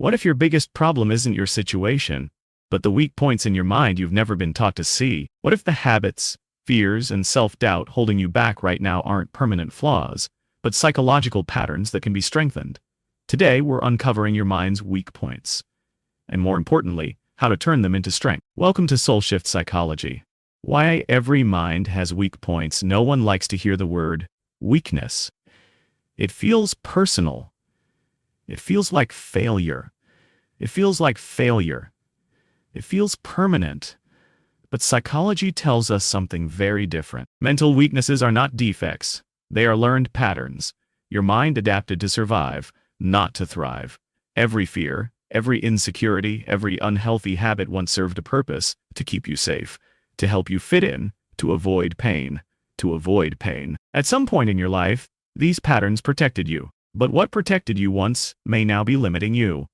What if your biggest problem isn't your situation, but the weak points in your mind you've never been taught to see? What if the habits, fears, and self-doubt holding you back right now aren't permanent flaws, but psychological patterns that can be strengthened? Today, we're uncovering your mind's weak points, and more importantly, how to turn them into strength. Welcome to Soul Shift Psychology. Why every mind has weak points. No one likes to hear the word weakness. It feels personal. It feels like failure. It feels like failure. It feels permanent. But psychology tells us something very different. Mental weaknesses are not defects. They are learned patterns. Your mind adapted to survive, not to thrive. Every fear, every insecurity, every unhealthy habit once served a purpose: to keep you safe, to help you fit in, to avoid pain, to avoid pain. At some point in your life, these patterns protected you. But what protected you once may now be limiting you.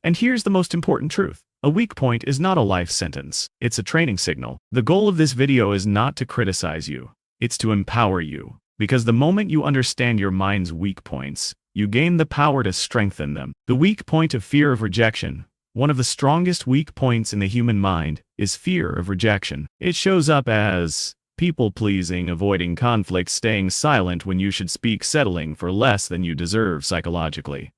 And here's the most important truth. A weak point is not a life sentence. It's a training signal. The goal of this video is not to criticize you. It's to empower you. Because the moment you understand your mind's weak points, you gain the power to strengthen them. The weak point of fear of rejection. One of the strongest weak points in the human mind is fear of rejection. It shows up as people-pleasing, avoiding conflict, staying silent when you should speak, settling for less than you deserve psychologically.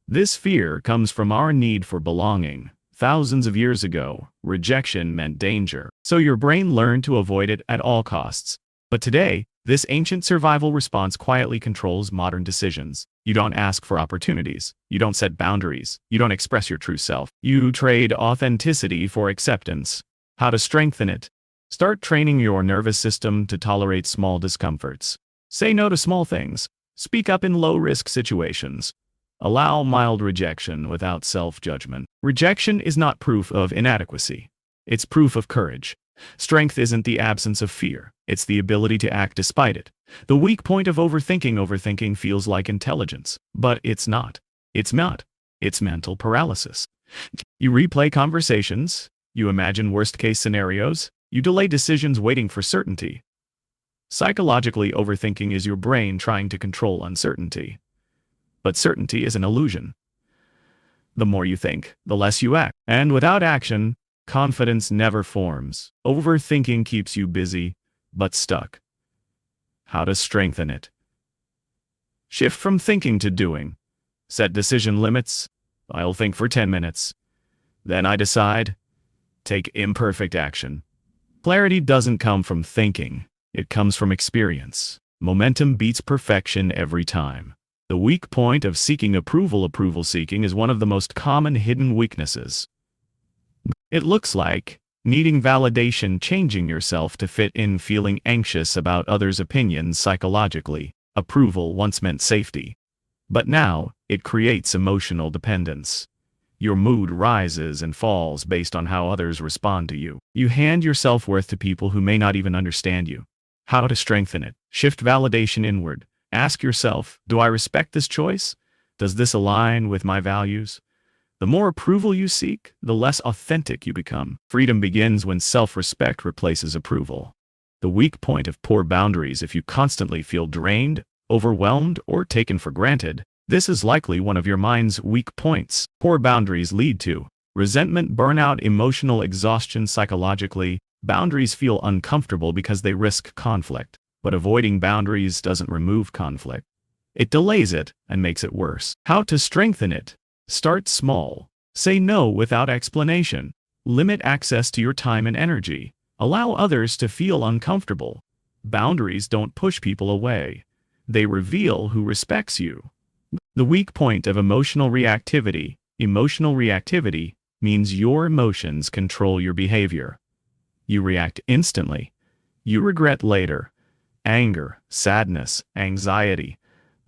This fear comes from our need for belonging. Thousands of years ago, rejection meant danger, so your brain learned to avoid it at all costs. But today, this ancient survival response quietly controls modern decisions. You don't ask for opportunities. You don't set boundaries. You don't express your true self. You trade authenticity for acceptance. How to strengthen it? Start training your nervous system to tolerate small discomforts. Say no to small things. Speak up in low-risk situations. Allow mild rejection without self-judgment. Rejection is not proof of inadequacy. It's proof of courage. Strength isn't the absence of fear. It's the ability to act despite it. The weak point of overthinking. Overthinking feels like intelligence, but it's not. It's not. It's mental paralysis. You replay conversations. You imagine worst-case scenarios. You delay decisions waiting for certainty. Psychologically, overthinking is your brain trying to control uncertainty. But certainty is an illusion. The more you think, the less you act. And without action, confidence never forms. Overthinking keeps you busy, but stuck. How to strengthen it? Shift from thinking to doing. Set decision limits. I'll think for 10 minutes. Then I decide. Take imperfect action. Clarity doesn't come from thinking. It comes from experience. Momentum beats perfection every time. The weak point of seeking approval. Approval seeking is one of the most common hidden weaknesses. It looks like needing validation, changing yourself to fit in, feeling anxious about others' opinions. Psychologically, approval once meant safety. But now, it creates emotional dependence. Your mood rises and falls based on how others respond to you. You hand your self-worth to people who may not even understand you. How to strengthen it? Shift validation inward. Ask yourself, do I respect this choice? Does this align with my values? The more approval you seek, the less authentic you become. Freedom begins when self-respect replaces approval. The weak point of poor boundaries. If you constantly feel drained, overwhelmed, or taken for granted, this is likely one of your mind's weak points. Poor boundaries lead to resentment, burnout, emotional exhaustion. Psychologically, boundaries feel uncomfortable because they risk conflict. But avoiding boundaries doesn't remove conflict. It delays it and makes it worse. How to strengthen it? Start small. Say no without explanation. Limit access to your time and energy. Allow others to feel uncomfortable. Boundaries don't push people away. They reveal who respects you. The weak point of emotional reactivity. Emotional reactivity means your emotions control your behavior. You react instantly. You regret later. Anger, sadness, anxiety.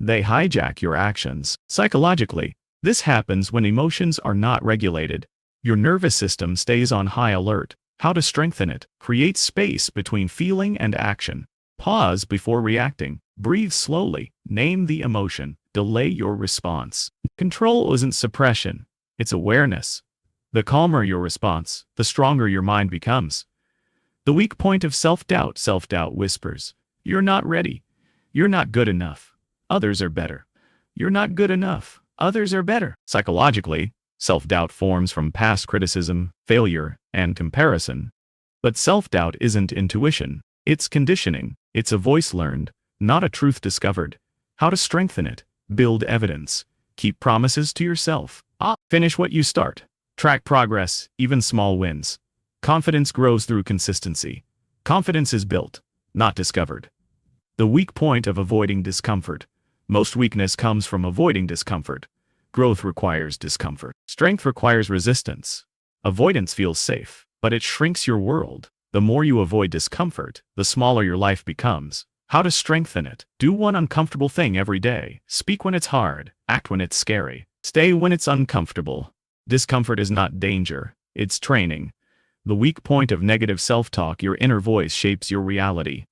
They hijack your actions. Psychologically, this happens when emotions are not regulated. Your nervous system stays on high alert. How to strengthen it? Create space between feeling and action. Pause before reacting. Breathe slowly. Name the emotion. Delay your response. Control isn't suppression. It's awareness. The calmer your response, the stronger your mind becomes. The weak point of self-doubt. Self-doubt whispers, "You're not ready. You're not good enough. Others are better. You're not good enough. Others are better." Psychologically, Self-doubt forms from past criticism, failure, and comparison. But self-doubt isn't intuition. It's conditioning. It's a voice learned, not a truth discovered. How to strengthen it? Build evidence. Keep promises to yourself. Finish what you start. Track progress, even small wins. Confidence grows through consistency. Confidence is built, not discovered. The weak point of avoiding discomfort. Most weakness comes from avoiding discomfort. Growth requires discomfort. Strength requires resistance. Avoidance feels safe, but it shrinks your world. The more you avoid discomfort, the smaller your life becomes. How to strengthen it? Do one uncomfortable thing every day. Speak when it's hard. Act when it's scary. Stay when it's uncomfortable. Discomfort is not danger. It's training. The weak point of negative self-talk, your inner voice shapes your reality.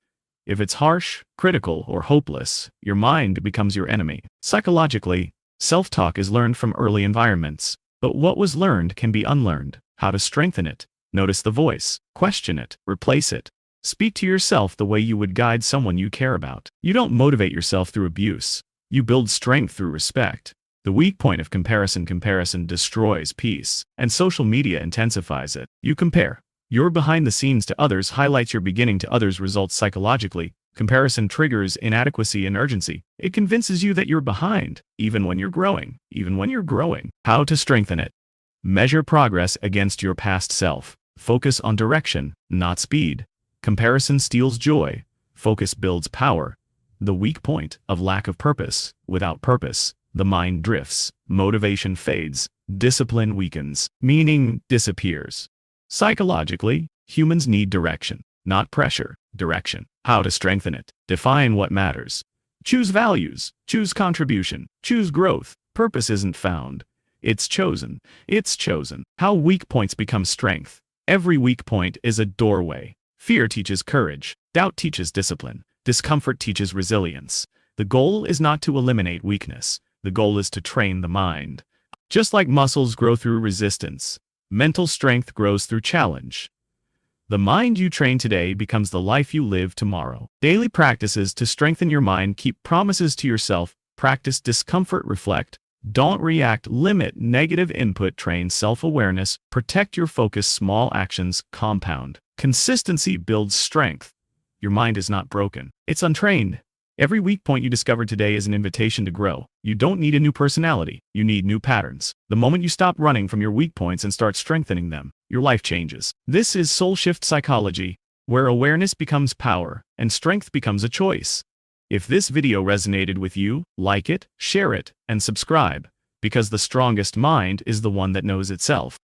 If it's harsh, critical, or hopeless, your mind becomes your enemy. Psychologically, self-talk is learned from early environments. But what was learned can be unlearned. How to strengthen it? Notice the voice. Question it. Replace it. Speak to yourself the way you would guide someone you care about. You don't motivate yourself through abuse. You build strength through respect. The weak point of comparison destroys peace, and social media intensifies it. You compare. Your behind the scenes to others highlights your beginning to others results psychologically. Comparison triggers inadequacy and urgency. It convinces you that you're behind, even when you're growing. How to strengthen it? Measure progress against your past self. Focus on direction, not speed. Comparison steals joy. Focus builds power. The weak point of lack of purpose. Without purpose, the mind drifts. Motivation fades. Discipline weakens. Meaning disappears. Psychologically, humans need direction, not pressure. Direction. How to strengthen it? Define what matters. Choose values. Choose contribution. Choose growth. Purpose isn't found. It's chosen. How weak points become strength. Every weak point is a doorway. Fear teaches courage. Doubt teaches discipline. Discomfort teaches resilience. The goal is not to eliminate weakness. The goal is to train the mind. Just like muscles grow through resistance, mental strength grows through challenge. The mind you train today becomes the life you live tomorrow. Daily practices to strengthen your mind. Keep promises to yourself. Practice discomfort. Reflect. Don't react. Limit negative input. Train self-awareness. Protect your focus. Small actions compound. Consistency builds strength. Your mind is not broken. It's untrained. Every weak point you discover today is an invitation to grow. You don't need a new personality. You need new patterns. The moment you stop running from your weak points and start strengthening them, your life changes. This is Soul Shift Psychology, where awareness becomes power and strength becomes a choice. If this video resonated with you, like it, share it, and subscribe, because the strongest mind is the one that knows itself.